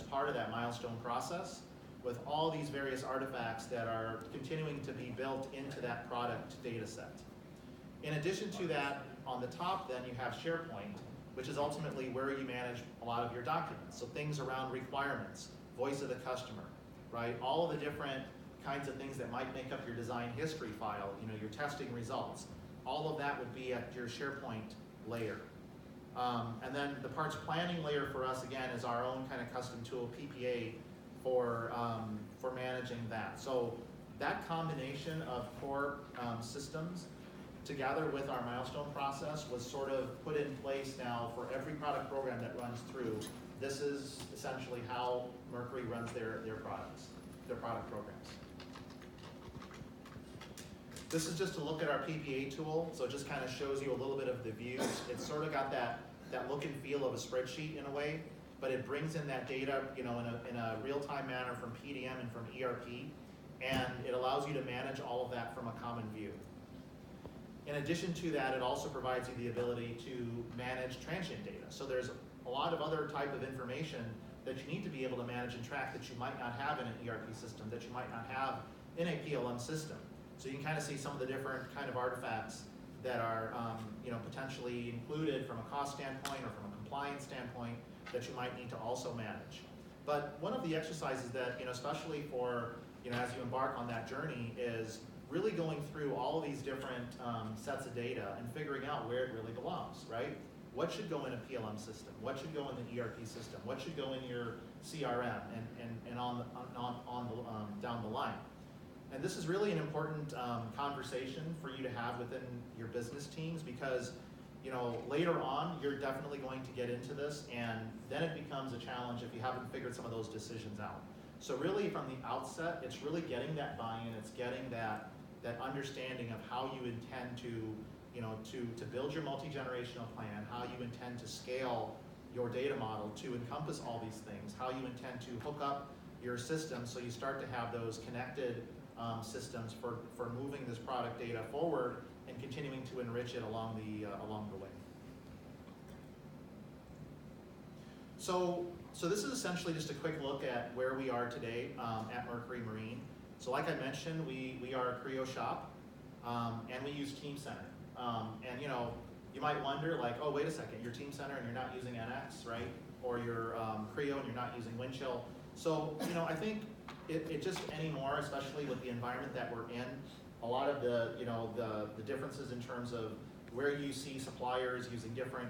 as part of that milestone process with all these various artifacts that are continuing to be built into that product data set. In addition to that, on the top then you have SharePoint, which is ultimately where you manage a lot of your documents. So things around requirements, voice of the customer, right? All of the different kinds of things that might make up your design history file, you know, your testing results. All of that would be at your SharePoint layer. And then the parts planning layer for us, again, is our own kind of custom tool, PPA, for managing that. So that combination of core systems together with our milestone process was sort of put in place now for every product program that runs through. This is essentially how Mercury runs their products, their product programs. This is just to look at our PPA tool, so it just kind of shows you a little bit of the views. It's sort of got that look and feel of a spreadsheet in a way, but it brings in that data, you know, in a real-time manner from PDM and from ERP, and it allows you to manage all of that from a common view. In addition to that, it also provides you the ability to manage transient data. So there's a lot of other type of information that you need to be able to manage and track that you might not have in an ERP system, that you might not have in a PLM system. So you can kind of see some of the different kind of artifacts that are you know, potentially included from a cost standpoint or from a compliance standpoint that you might need to also manage. But one of the exercises that, you know, especially for, you know, as you embark on that journey is really going through all of these different sets of data and figuring out where it really belongs, right? What should go in a PLM system? What should go in the ERP system? What should go in your CRM and on down the line? And this is really an important conversation for you to have within your business teams because, you know, later on you're definitely going to get into this, and then it becomes a challenge if you haven't figured some of those decisions out. So really from the outset, it's really getting that buy-in, it's getting that understanding of how you intend to, you know, to build your multi-generational plan, how you intend to scale your data model to encompass all these things, how you intend to hook up your system so you start to have those connected systems for moving this product data forward and continuing to enrich it along the way. So this is essentially just a quick look at where we are today at Mercury Marine. So like I mentioned, we are a Creo shop, and we use Team Center. And you know, you might wonder like, oh, wait a second, you're Team Center and you're not using NX, right? Or you're Creo and you're not using Windchill. So, you know, I think it just anymore, especially with the environment that we're in, a lot of the, you know, the differences in terms of where you see suppliers using different,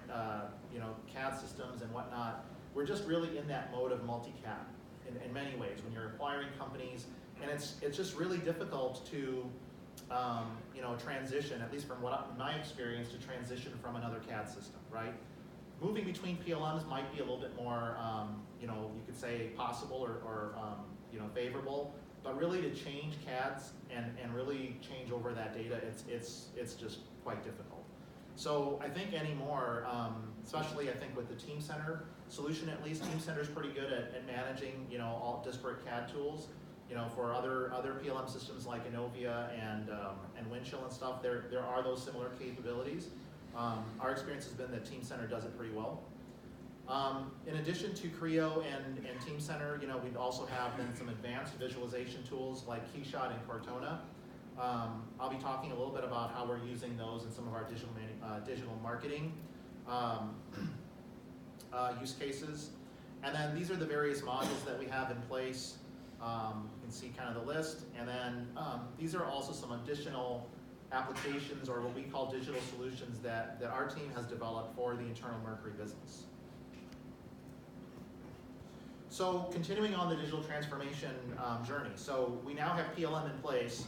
you know, CAD systems and whatnot, we're just really in that mode of multi-CAD in many ways when you're acquiring companies, and it's just really difficult to, you know, transition, at least from my experience, to transition from another CAD system, right? Moving between PLMs might be a little bit more, you know, you could say possible or you know, favorable, but really to change CADs and really change over that data, it's just quite difficult. So I think anymore, especially I think with the Team Center solution, at least Team Center is pretty good at managing, you know, all disparate CAD tools. You know, for other PLM systems like Innovia and Windchill and stuff, there are those similar capabilities. Our experience has been that Team Center does it pretty well. In addition to Creo and Team Center, you know, we also have then some advanced visualization tools like Keyshot and Cortona. I'll be talking a little bit about how we're using those in some of our digital marketing use cases. And then these are the various modules that we have in place. You can see kind of the list. And then these are also some additional applications or what we call digital solutions that our team has developed for the internal Mercury business. So continuing on the digital transformation journey. So we now have PLM in place.